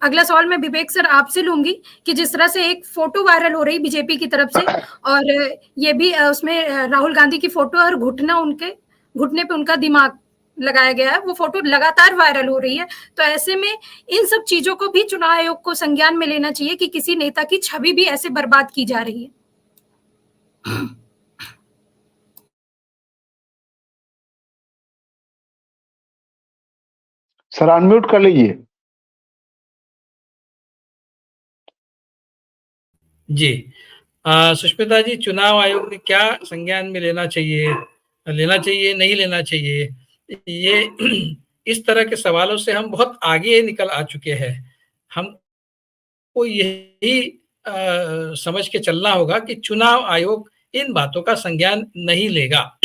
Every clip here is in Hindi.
अगला सवाल मैं विवेक सर आपसे लूँगी कि जिस तरह से एक फ़ोटो वायरल हो रही बीजेपी की तरफ से और ये भी उसमें राहुल गांधी की फ़ोटो और घुटने पे उनका दिमाग लगाया गया है, वो फ़ोटो लगातार वायरल हो रही है। तो ऐसे में इन सब चीज़ों को भी चुनाव आयोग को संज्ञान में लेना चाहिए कि किसी नेता की छवि भी ऐसे बर्बाद की जा रही है। सर अनम्यूट कर लीजिए। जी, सुष्मिता जी, चुनाव आयोग ने क्या संज्ञान में लेना चाहिए, नहीं लेना चाहिए, ये इस तरह के सवालों से हम बहुत आगे निकल आ चुके हैं। हमको यही समझ के चलना होगा कि चुनाव आयोग इन बातों का संज्ञान नहीं लेगा।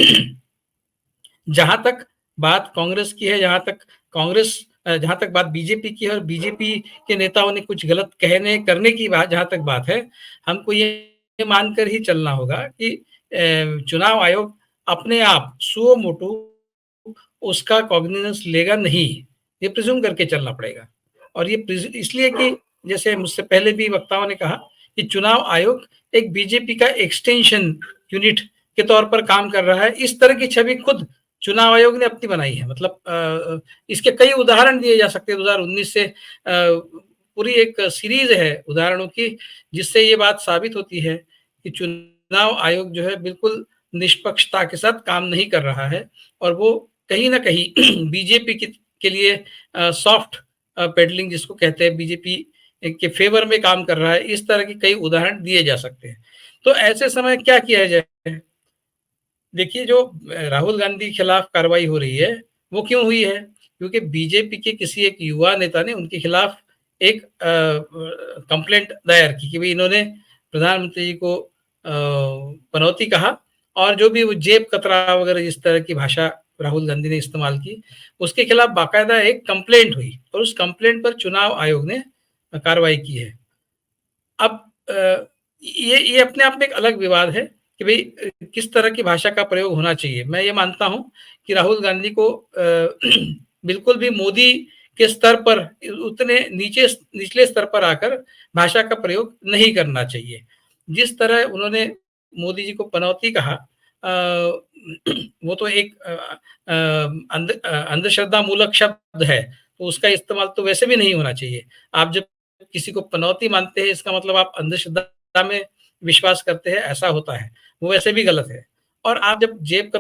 जहां तक बात कांग्रेस की है, जहां तक बात बीजेपी की है और बीजेपी के नेताओं ने कुछ गलत कहने करने की बात जहां तक बात है, हमको ये मानकर ही चलना होगा कि चुनाव आयोग अपने आप सुओ मोटो उसका कॉग्निजेंस लेगा नहीं, ये प्रिज्यूम करके चलना पड़ेगा। और ये इसलिए कि जैसे मुझसे पहले भी वक्ताओं ने कहा कि चुनाव आयोग एक बीजेपी का एक्सटेंशन यूनिट के तौर पर काम कर रहा है। इस तरह की छवि खुद चुनाव आयोग ने अपनी बनाई है। मतलब इसके कई उदाहरण दिए जा सकते हैं। 2019 से पूरी एक सीरीज है उदाहरणों की, जिससे ये बात साबित होती है कि चुनाव आयोग जो है बिल्कुल निष्पक्षता के साथ काम नहीं कर रहा है और वो कहीं ना कहीं बीजेपी के लिए सॉफ्ट पेडलिंग जिसको कहते हैं, बीजेपी के फेवर में काम कर रहा है। इस तरह के कई उदाहरण दिए जा सकते हैं। तो ऐसे समय क्या किया जाए? देखिए, जो राहुल गांधी के खिलाफ कार्रवाई हो रही है वो क्यों हुई है? क्योंकि बीजेपी के किसी एक युवा नेता ने उनके खिलाफ एक कंप्लेंट दायर की कि भाई इन्होंने प्रधानमंत्री जी को पनौती कहा और जो भी वो जेब कतरा वगैरह जिस तरह की भाषा राहुल गांधी ने इस्तेमाल की, उसके खिलाफ बाकायदा एक कंप्लेंट हुई और उस कंप्लेंट पर चुनाव आयोग ने कार्रवाई की है। अब ये अपने आप में एक अलग विवाद है कि भाई किस तरह की भाषा का प्रयोग होना चाहिए। मैं ये मानता हूं कि राहुल गांधी को बिल्कुल भी मोदी के स्तर पर, उतने निचले स्तर पर आकर भाषा का प्रयोग नहीं करना चाहिए। जिस तरह उन्होंने मोदी जी को पनौती कहा, वो तो एक अंधश्रद्धा मूलक शब्द है, तो उसका इस्तेमाल तो वैसे भी नहीं होना चाहिए। आप जब किसी को पनौती मानते हैं, इसका मतलब आप अंधश्रद्धा में विश्वास करते हैं, ऐसा होता है। वो वैसे भी गलत है। और आप जब जेब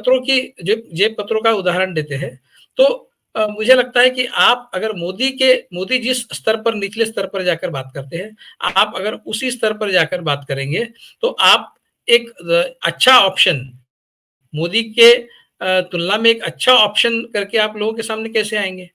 कतरों का उदाहरण देते हैं, तो मुझे लगता है कि आप अगर मोदी जिस स्तर पर, निचले स्तर पर जाकर बात करते हैं, आप अगर उसी स्तर पर जाकर बात करेंगे, तो आप एक अच्छा ऑप्शन, मोदी के तुलना में एक अच्छा ऑप्शन करके आप लोगों के सामने कैसे आएंगे?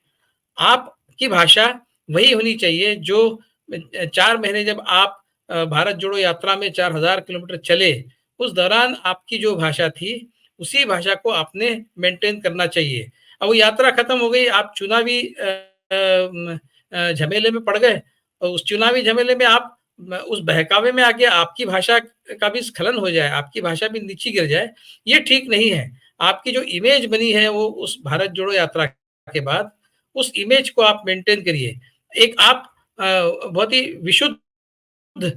आपकी भाषा वही होनी चाहिए जो 4 महीने जब आप भारत जोड़ो यात्रा में 4000 किलोमीटर चले, उस दौरान आपकी जो भाषा थी, उसी भाषा को आपने मेंटेन करना चाहिए। अब वो यात्रा खत्म हो गई, आप चुनावी झमेले में पड़ गए और उस चुनावी झमेले में आप उस बहकावे में आके आपकी भाषा का भी स्खलन हो जाए, आपकी भाषा भी नीचे गिर जाए, ये ठीक नहीं है। आपकी जो इमेज बनी है वो उस भारत जोड़ो यात्रा के बाद, उस इमेज को आप मेंटेन करिए। एक आप बहुत ही विशुद्ध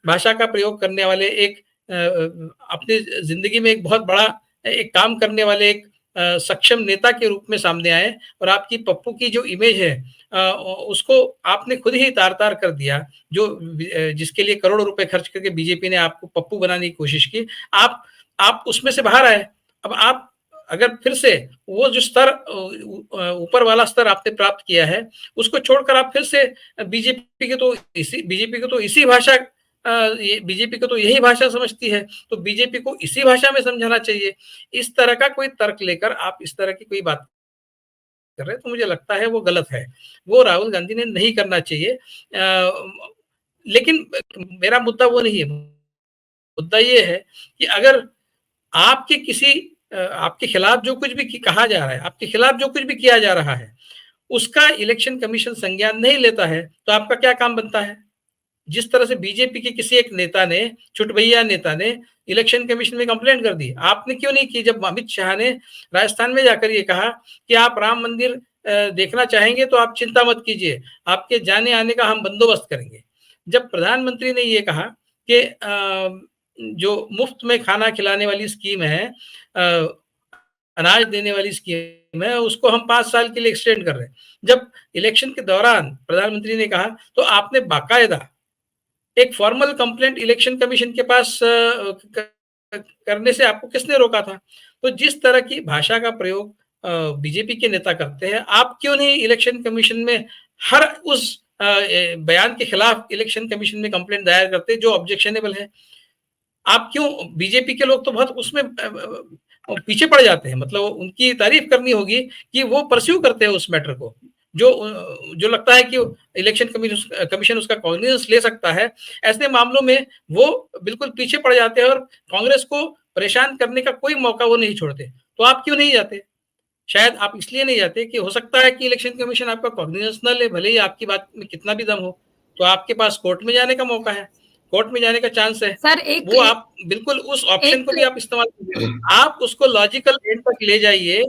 भाषा का प्रयोग करने वाले, एक अपनी जिंदगी में एक बहुत बड़ा एक काम करने वाले एक सक्षम नेता के रूप में सामने आए और आपकी पप्पू की जो इमेज है उसको आपने खुद ही तार-तार कर दिया, जो जिसके लिए करोड़ों रुपए खर्च करके बीजेपी ने आपको पप्पू बनाने की कोशिश की। आप उसमें से बाहर आए। अब आप अगर फिर से वो जो स्तर ऊपर वाला स्तर आपने प्राप्त किया है, उसको छोड़कर आप फिर से बीजेपी को तो इसी भाषा बीजेपी को तो यही भाषा समझती है, तो बीजेपी को इसी भाषा में समझाना चाहिए। इस तरह का कोई तर्क लेकर आप इस तरह की कोई बात कर रहे हैं, तो मुझे लगता है वो गलत है। वो राहुल गांधी ने नहीं करना चाहिए। लेकिन मेरा मुद्दा वो नहीं है। मुद्दा ये है कि अगर आपके खिलाफ जो कुछ भी कहा जा रहा है, आपके खिलाफ जो कुछ भी किया जा रहा है, उसका इलेक्शन कमीशन संज्ञान नहीं लेता है, तो आपका क्या काम बनता है? जिस तरह से बीजेपी के किसी एक नेता ने, छुटभैया नेता ने इलेक्शन कमीशन में कंप्लेंट कर दी, आपने क्यों नहीं की? जब अमित शाह ने राजस्थान में जाकर ये कहा कि आप राम मंदिर देखना चाहेंगे तो आप चिंता मत कीजिए, आपके जाने आने का हम बंदोबस्त करेंगे। जब प्रधानमंत्री ने ये कहा कि जो मुफ्त में खाना खिलाने वाली स्कीम है, अनाज देने वाली स्कीम है, उसको हम 5 साल के लिए एक्सटेंड कर रहे हैं। जब इलेक्शन के दौरान प्रधानमंत्री ने कहा, तो आपने बाकायदा एक फॉर्मल कंप्लेंट इलेक्शन कमीशन के पास करने से आपको किसने रोका था? तो जिस तरह की भाषा का प्रयोग बीजेपी के नेता करते हैं, आप क्यों नहीं इलेक्शन कमीशन में हर उस बयान के खिलाफ इलेक्शन कमीशन में कंप्लेंट दायर करते जो ऑब्जेक्शनेबल है? आप क्यों, बीजेपी के लोग तो बहुत उसमें पीछे पड़ जाते हैं, मतलब उनकी तारीफ करनी होगी कि वो परस्यू करते हैं उस मैटर को, जो लगता है कि इलेक्शन कमीशन उसका कॉग्निजेंस ले सकता है। ऐसे मामलों में वो बिल्कुल पीछे पड़ जाते हैं और कांग्रेस को परेशान करने का कोई मौका वो नहीं छोड़ते। तो आप क्यों नहीं जाते? शायद आप इसलिए नहीं जाते कि हो सकता है कि इलेक्शन कमीशन आपका कॉग्निजेंस न ले, भले ही आपकी बात में कितना भी दम हो। तो आपके पास कोर्ट में जाने का मौका है, कोर्ट में जाने का चांस है। सर वो आप बिल्कुल उस ऑप्शन को भी आप इस्तेमाल कीजिए। आप उसको लॉजिकल एंड तक ले जाइए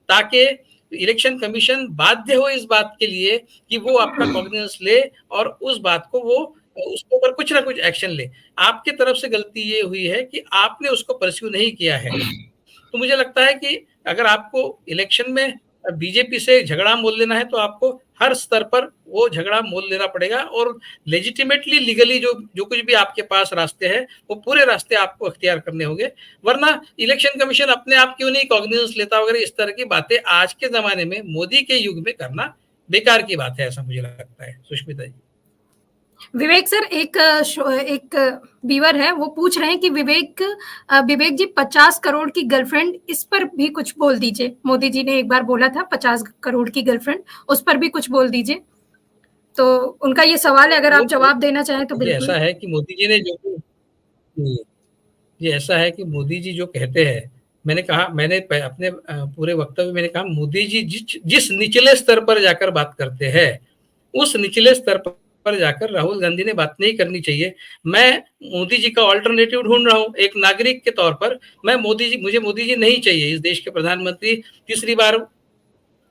ताकि इलेक्शन कमीशन बाध्य हो इस बात के लिए कि वो आपका कॉग्निजेंस ले और उस बात को वो उसके ऊपर कुछ ना कुछ एक्शन ले। आपकी तरफ से गलती ये हुई है कि आपने उसको परस्यू नहीं किया है। तो मुझे लगता है कि अगर आपको इलेक्शन में बीजेपी से झगड़ा मोल लेना है तो आपको हर स्तर पर वो झगड़ा मोल लेना पड़ेगा और लेजिटिमेटली लीगली जो जो कुछ भी आपके पास रास्ते हैं वो पूरे रास्ते आपको अख्तियार करने होंगे, वरना इलेक्शन कमीशन अपने आप क्यों नहीं कॉग्निजेंस लेता वगैरह इस तरह की बातें आज के जमाने में मोदी के युग में करना बेकार की बात है, ऐसा मुझे लगता है। सुष्मिता जी। विवेक सर, एक व्यूअर है, वो पूछ रहे हैं कि विवेक जी 50 करोड़ की गर्लफ्रेंड, इस पर भी कुछ बोल दीजिए। मोदी जी ने एक बार बोला था 50 करोड़ की गर्लफ्रेंड, उस पर भी कुछ बोल दीजिए। तो उनका ये सवाल है, अगर आप जवाब देना चाहें तो बिल्कुल। ऐसा है कि मोदी जी ने ये ऐसा है कि मोदी जी जो कहते हैं, मैंने अपने पूरे वक्तव्य में कहा, मोदी जी जिस निचले स्तर पर जाकर बात करते हैं, उस निचले स्तर पर जाकर राहुल गांधी ने बात नहीं करनी चाहिए। मैं मोदी जी का ऑल्टरनेटिव ढूंढ रहा हूं एक नागरिक के तौर पर। मुझे मोदी जी नहीं चाहिए इस देश के प्रधानमंत्री, तीसरी बार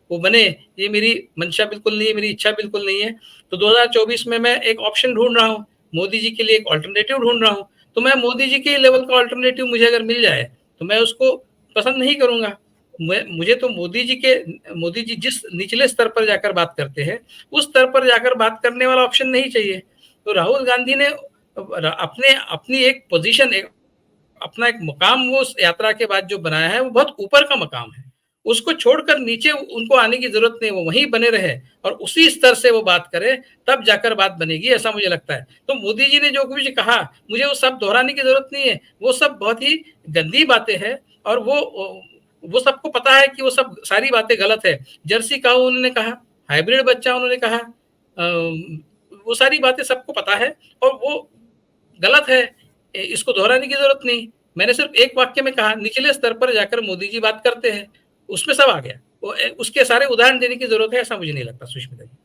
वो बने, ये मेरी मंशा बिल्कुल नहीं है, मेरी इच्छा बिल्कुल नहीं है। तो 2024 में मैं एक ऑप्शन ढूंढ रहा हूँ, मोदी जी के लिए एक ऑल्टरनेटिव ढूंढ रहा हूँ। तो मैं मोदी जी के लेवल का ऑल्टरनेटिव मुझे अगर मिल जाए तो मैं उसको पसंद नहीं करूंगा। मुझे तो मोदी जी जिस निचले स्तर पर जाकर बात करते हैं उस स्तर पर जाकर बात करने वाला ऑप्शन नहीं चाहिए। तो राहुल गांधी ने अपनी एक पोजीशन, अपना एक मुकाम वो यात्रा के बाद जो बनाया है वो बहुत ऊपर का मकाम है। उसको छोड़कर नीचे उनको आने की जरूरत नहीं, वो वहीं बने रहे और उसी स्तर से वो बात करे, तब जाकर बात बनेगी, ऐसा मुझे लगता है। तो मोदी जी ने जो कुछ कहा मुझे वो सब दोहराने की जरूरत नहीं है, वो सब बहुत ही गंदी बातें हैं और वो सबको पता है कि वो सब सारी बातें गलत है। जर्सी काऊ उन्होंने कहा, हाइब्रिड बच्चा उन्होंने कहा, वो सारी बातें सबको पता है और वो गलत है, इसको दोहराने की जरूरत नहीं। मैंने सिर्फ एक वाक्य में कहा, निचले स्तर पर जाकर मोदी जी बात करते हैं, उसमें सब आ गया। उसके सारे उदाहरण देने की जरूरत है, ऐसा मुझे नहीं लगता। सुष्मिता जी।